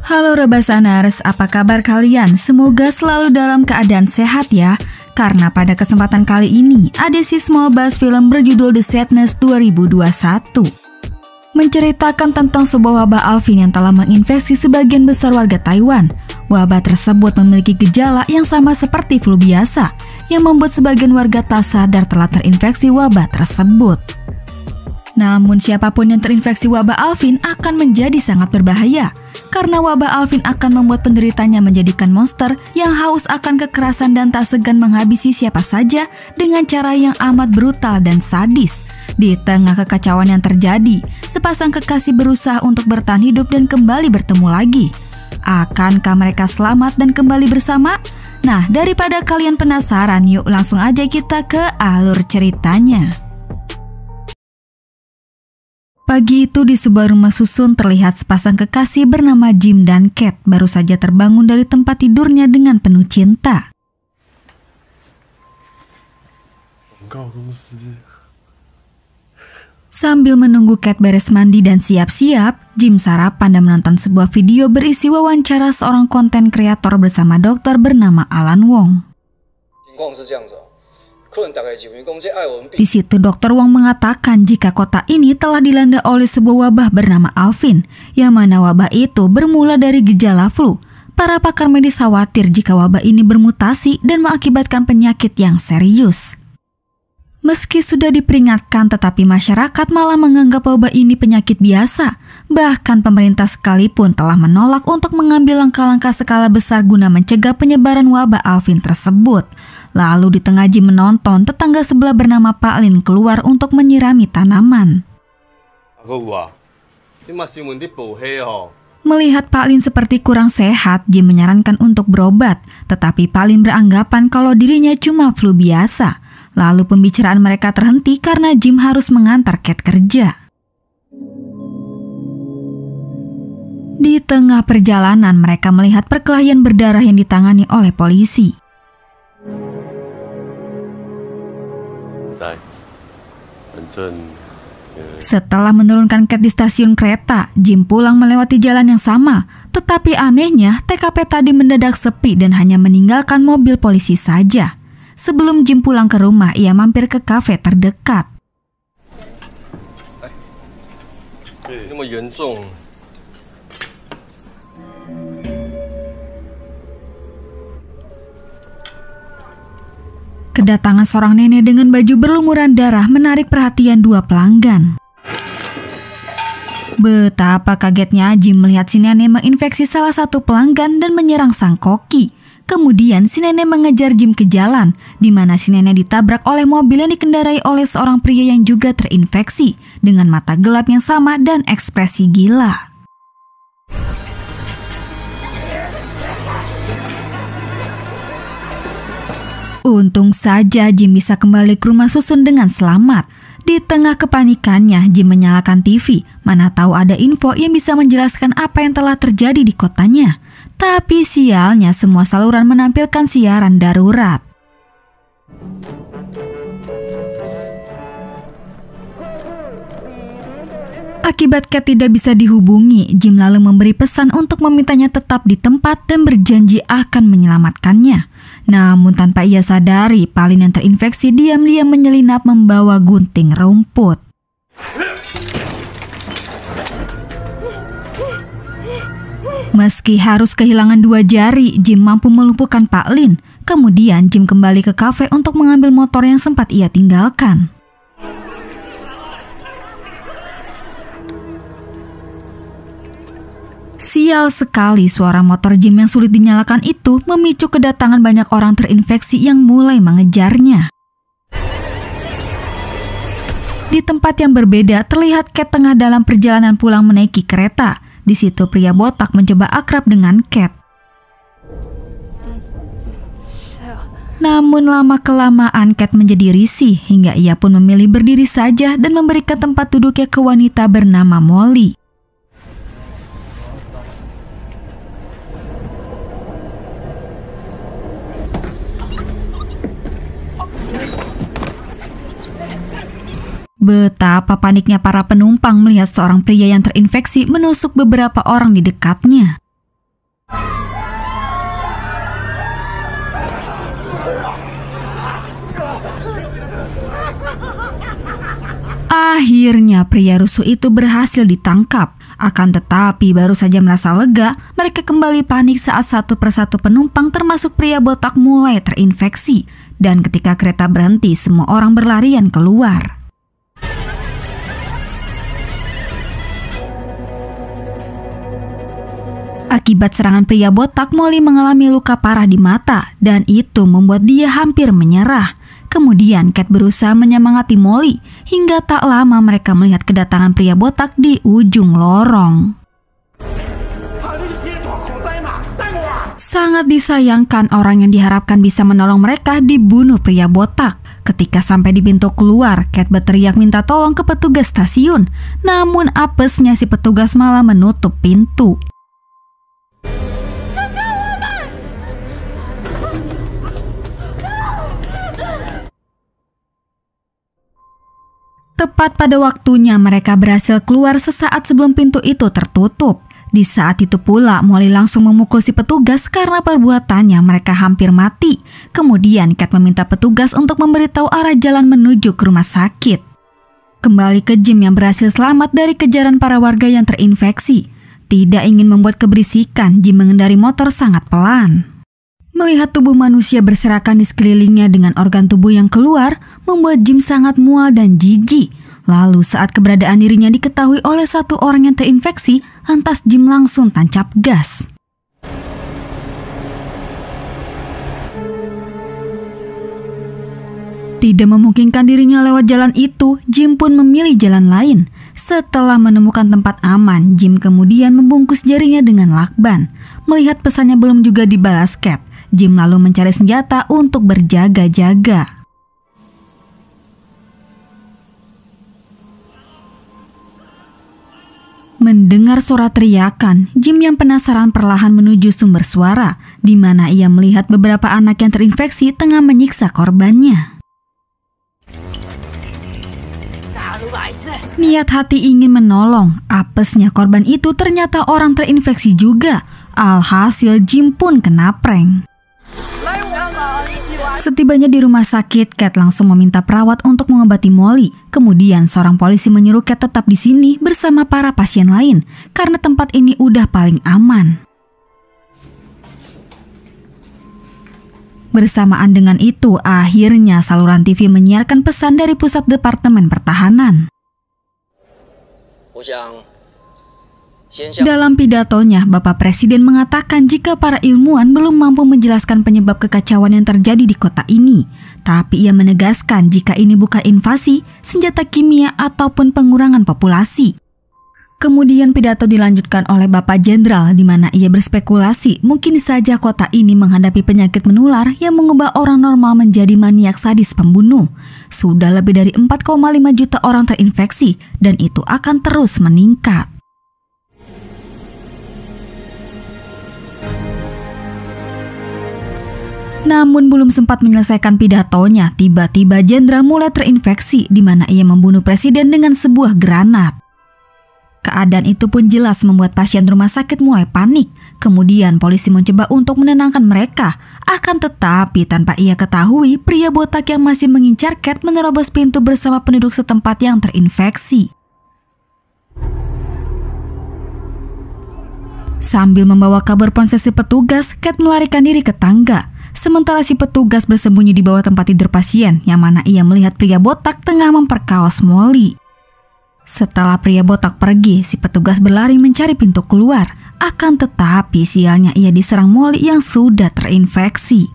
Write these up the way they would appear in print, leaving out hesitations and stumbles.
Halo Rebasaners, apa kabar kalian? Semoga selalu dalam keadaan sehat ya. Karena pada kesempatan kali ini, Adesis mau bahas film berjudul The Sadness 2021. Menceritakan tentang sebuah wabah alvin yang telah menginfeksi sebagian besar warga Taiwan. Wabah tersebut memiliki gejala yang sama seperti flu biasa, yang membuat sebagian warga tak sadar telah terinfeksi wabah tersebut. Namun siapapun yang terinfeksi wabah alvin akan menjadi sangat berbahaya, karena wabah alvin akan membuat penderitanya menjadikan monster yang haus akan kekerasan dan tak segan menghabisi siapa saja dengan cara yang amat brutal dan sadis. Di tengah kekacauan yang terjadi, sepasang kekasih berusaha untuk bertahan hidup dan kembali bertemu lagi. Akankah mereka selamat dan kembali bersama? Nah, daripada kalian penasaran, yuk langsung aja kita ke alur ceritanya. Pagi itu di sebuah rumah susun terlihat sepasang kekasih bernama Jim dan Kate baru saja terbangun dari tempat tidurnya dengan penuh cinta. Sambil menunggu Kate beres mandi dan siap-siap, Jim sarapan dan menonton sebuah video berisi wawancara seorang konten kreator bersama dokter bernama Alan Wong. Di situ Dr. Wong mengatakan jika kota ini telah dilanda oleh sebuah wabah bernama alvin, yang mana wabah itu bermula dari gejala flu. Para pakar medis khawatir jika wabah ini bermutasi dan mengakibatkan penyakit yang serius. Meski sudah diperingatkan, tetapi masyarakat malah menganggap wabah ini penyakit biasa. Bahkan pemerintah sekalipun telah menolak untuk mengambil langkah-langkah skala besar guna mencegah penyebaran wabah alvin tersebut. Lalu di tengah Jim menonton, tetangga sebelah bernama Pak Lin keluar untuk menyirami tanaman. Melihat Pak Lin seperti kurang sehat, Jim menyarankan untuk berobat. Tetapi Pak Lin beranggapan kalau dirinya cuma flu biasa. Lalu pembicaraan mereka terhenti karena Jim harus mengantar Kate kerja. Di tengah perjalanan, mereka melihat perkelahian berdarah yang ditangani oleh polisi. Setelah menurunkan Kate di stasiun kereta, Jim pulang melewati jalan yang sama. Tetapi anehnya, TKP tadi mendadak sepi dan hanya meninggalkan mobil polisi saja. Sebelum Jim pulang ke rumah, ia mampir ke kafe terdekat. Kedatangan seorang nenek dengan baju berlumuran darah menarik perhatian dua pelanggan. Betapa kagetnya Jim melihat si nenek menginfeksi salah satu pelanggan dan menyerang sang koki. Kemudian si nenek mengejar Jim ke jalan, di mana si nenek ditabrak oleh mobil yang dikendarai oleh seorang pria yang juga terinfeksi, dengan mata gelap yang sama dan ekspresi gila. Untung saja Jim bisa kembali ke rumah susun dengan selamat. Di tengah kepanikannya, Jim menyalakan TV, mana tahu ada info yang bisa menjelaskan apa yang telah terjadi di kotanya. Tapi sialnya semua saluran menampilkan siaran darurat. Akibat Kate tidak bisa dihubungi, Jim lalu memberi pesan untuk memintanya tetap di tempat dan berjanji akan menyelamatkannya. Namun tanpa ia sadari, Pak Lin yang terinfeksi diam-diam menyelinap membawa gunting rumput. Meski harus kehilangan 2 jari, Jim mampu melumpuhkan Pak Lin. Kemudian Jim kembali ke kafe untuk mengambil motor yang sempat ia tinggalkan. Sial sekali, suara motor Jim yang sulit dinyalakan itu memicu kedatangan banyak orang terinfeksi yang mulai mengejarnya. Di tempat yang berbeda, terlihat Kate tengah dalam perjalanan pulang menaiki kereta. Di situ pria botak mencoba akrab dengan Kate. Namun lama-kelamaan Kate menjadi risih hingga ia pun memilih berdiri saja dan memberikan tempat duduknya ke wanita bernama Molly. Betapa paniknya para penumpang melihat seorang pria yang terinfeksi menusuk beberapa orang di dekatnya. Akhirnya pria rusuh itu berhasil ditangkap. Akan tetapi baru saja merasa lega, mereka kembali panik saat satu persatu penumpang termasuk pria botak mulai terinfeksi. Dan ketika kereta berhenti, semua orang berlarian keluar. Akibat serangan pria botak, Molly mengalami luka parah di mata dan itu membuat dia hampir menyerah. Kemudian Cat berusaha menyemangati Molly hingga tak lama mereka melihat kedatangan pria botak di ujung lorong. Sangat disayangkan orang yang diharapkan bisa menolong mereka dibunuh pria botak. Ketika sampai di pintu keluar, Cat berteriak minta tolong ke petugas stasiun. Namun apesnya si petugas malah menutup pintu. Tepat pada waktunya mereka berhasil keluar sesaat sebelum pintu itu tertutup. Di saat itu pula Molly langsung memukul si petugas karena perbuatannya mereka hampir mati. Kemudian Cat meminta petugas untuk memberitahu arah jalan menuju ke rumah sakit. Kembali ke Jim yang berhasil selamat dari kejaran para warga yang terinfeksi. Tidak ingin membuat keberisikan, Jim mengendari motor sangat pelan. Melihat tubuh manusia berserakan di sekelilingnya dengan organ tubuh yang keluar, membuat Jim sangat mual dan jijik. Lalu saat keberadaan dirinya diketahui oleh satu orang yang terinfeksi, lantas Jim langsung tancap gas. Tidak memungkinkan dirinya lewat jalan itu, Jim pun memilih jalan lain. Setelah menemukan tempat aman, Jim kemudian membungkus jarinya dengan lakban. Melihat pesannya belum juga dibalas Cat, Jim lalu mencari senjata untuk berjaga-jaga. Mendengar suara teriakan, Jim yang penasaran perlahan menuju sumber suara, di mana ia melihat beberapa anak yang terinfeksi tengah menyiksa korbannya. Niat hati ingin menolong, apesnya korban itu ternyata orang terinfeksi juga. Alhasil Jim pun kena prank. Setibanya di rumah sakit, Cat langsung meminta perawat untuk mengobati Molly. Kemudian seorang polisi menyuruh Cat tetap di sini bersama para pasien lain karena tempat ini udah paling aman. Bersamaan dengan itu, akhirnya saluran TV menyiarkan pesan dari Pusat Departemen Pertahanan. Dalam pidatonya, Bapak Presiden mengatakan jika para ilmuwan belum mampu menjelaskan penyebab kekacauan yang terjadi di kota ini. Tapi ia menegaskan jika ini bukan invasi, senjata kimia ataupun pengurangan populasi. Kemudian pidato dilanjutkan oleh Bapak Jenderal di mana ia berspekulasi mungkin saja kota ini menghadapi penyakit menular yang mengubah orang normal menjadi maniak sadis pembunuh. Sudah lebih dari 4,5 juta orang terinfeksi dan itu akan terus meningkat. Namun belum sempat menyelesaikan pidatonya, tiba-tiba Jenderal mulai terinfeksi di mana ia membunuh presiden dengan sebuah granat. Keadaan itu pun jelas membuat pasien rumah sakit mulai panik. Kemudian polisi mencoba untuk menenangkan mereka. Akan tetapi tanpa ia ketahui, pria botak yang masih mengincar Cat menerobos pintu bersama penduduk setempat yang terinfeksi. Sambil membawa kabur prosesi petugas, Cat melarikan diri ke tangga. Sementara si petugas bersembunyi di bawah tempat tidur pasien, yang mana ia melihat pria botak tengah memperkaos Molly. Setelah pria botak pergi, si petugas berlari mencari pintu keluar. Akan tetapi sialnya ia diserang Molly yang sudah terinfeksi.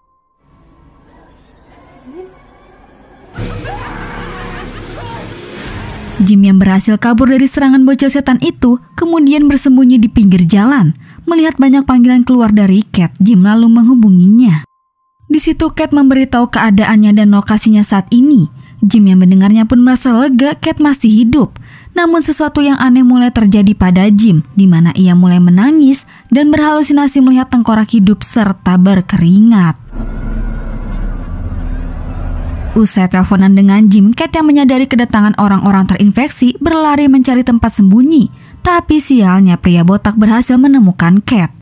Jim yang berhasil kabur dari serangan bocil setan itu, kemudian bersembunyi di pinggir jalan. Melihat banyak panggilan keluar dari Cat, Jim lalu menghubunginya. Di situ Cat memberitahu keadaannya dan lokasinya saat ini. Jim yang mendengarnya pun merasa lega Cat masih hidup. Namun sesuatu yang aneh mulai terjadi pada Jim, di mana ia mulai menangis dan berhalusinasi melihat tengkorak hidup serta berkeringat. Usai teleponan dengan Jim, Cat yang menyadari kedatangan orang-orang terinfeksi berlari mencari tempat sembunyi. Tapi sialnya pria botak berhasil menemukan Cat.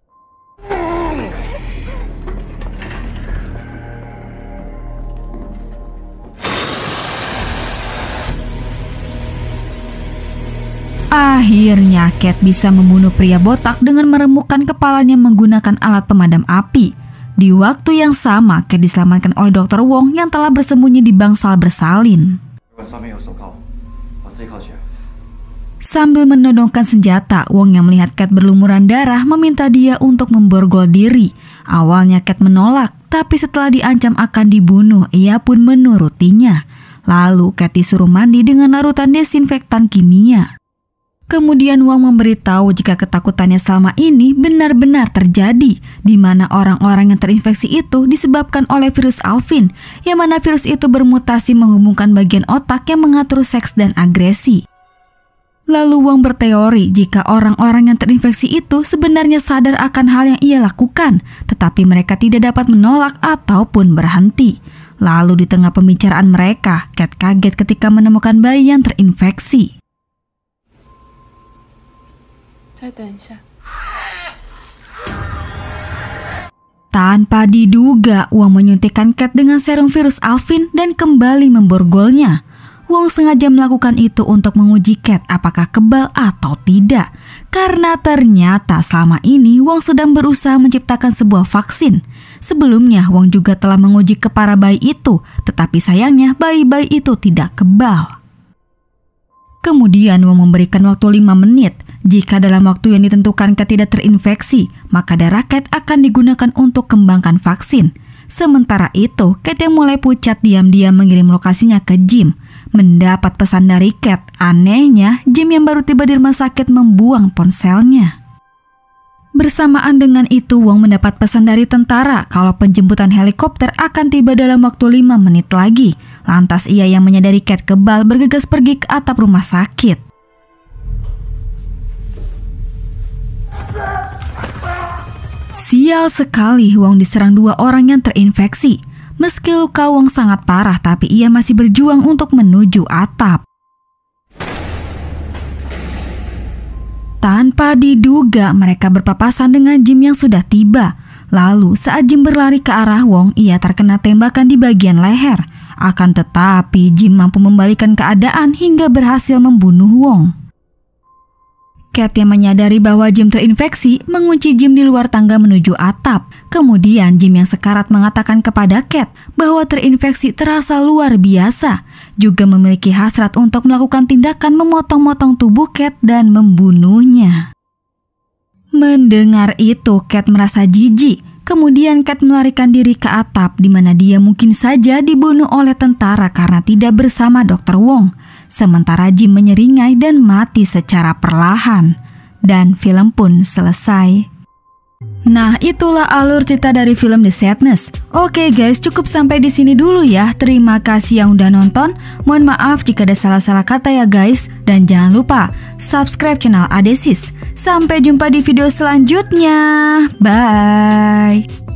Akhirnya Cat bisa membunuh pria botak dengan meremukkan kepalanya menggunakan alat pemadam api. Di waktu yang sama, Cat diselamatkan oleh Dr. Wong yang telah bersembunyi di bangsal bersalin. Sambil menodongkan senjata, Wong yang melihat Cat berlumuran darah meminta dia untuk memborgol diri. Awalnya Cat menolak, tapi setelah diancam akan dibunuh, ia pun menurutinya. Lalu Cat disuruh mandi dengan larutan desinfektan kimia. Kemudian Wong memberitahu jika ketakutannya selama ini benar-benar terjadi, di mana orang-orang yang terinfeksi itu disebabkan oleh virus Alvin, yang mana virus itu bermutasi menghubungkan bagian otak yang mengatur seks dan agresi. Lalu Wong berteori jika orang-orang yang terinfeksi itu sebenarnya sadar akan hal yang ia lakukan, tetapi mereka tidak dapat menolak ataupun berhenti. Lalu di tengah pembicaraan mereka, Cat kaget ketika menemukan bayi yang terinfeksi. Tanpa diduga, Wong menyuntikkan Cat dengan serum virus Alvin dan kembali memborgolnya. Wong sengaja melakukan itu untuk menguji Cat apakah kebal atau tidak. Karena ternyata selama ini Wong sedang berusaha menciptakan sebuah vaksin. Sebelumnya Wong juga telah menguji ke para bayi itu, tetapi sayangnya bayi-bayi itu tidak kebal. Kemudian Wong memberikan waktu 5 menit. Jika dalam waktu yang ditentukan Cat tidak terinfeksi, maka darah Cat akan digunakan untuk kembangkan vaksin. Sementara itu, Cat yang mulai pucat diam-diam mengirim lokasinya ke Jim. Mendapat pesan dari Cat, anehnya Jim yang baru tiba di rumah sakit membuang ponselnya. Bersamaan dengan itu, Wong mendapat pesan dari tentara kalau penjemputan helikopter akan tiba dalam waktu 5 menit lagi. Lantas ia yang menyadari Cat kebal bergegas pergi ke atap rumah sakit. Sial sekali, Wong diserang 2 orang yang terinfeksi. Meski luka Wong sangat parah, tapi ia masih berjuang untuk menuju atap. Tanpa diduga, mereka berpapasan dengan Jim yang sudah tiba. Lalu saat Jim berlari ke arah Wong, ia terkena tembakan di bagian leher. Akan tetapi Jim mampu membalikan keadaan hingga berhasil membunuh Wong. Cat yang menyadari bahwa Jim terinfeksi mengunci Jim di luar tangga menuju atap. Kemudian Jim yang sekarat mengatakan kepada Cat bahwa terinfeksi terasa luar biasa. Juga memiliki hasrat untuk melakukan tindakan memotong-motong tubuh Cat dan membunuhnya. Mendengar itu, Cat merasa jijik. Kemudian Cat melarikan diri ke atap di mana dia mungkin saja dibunuh oleh tentara karena tidak bersama Dr. Wong. Sementara Jim menyeringai dan mati secara perlahan. Dan film pun selesai. Nah, itulah alur cerita dari film The Sadness. Oke guys, cukup sampai di sini dulu ya. Terima kasih yang udah nonton. Mohon maaf jika ada salah-salah kata ya guys. Dan jangan lupa subscribe channel Adesis. Sampai jumpa di video selanjutnya. Bye.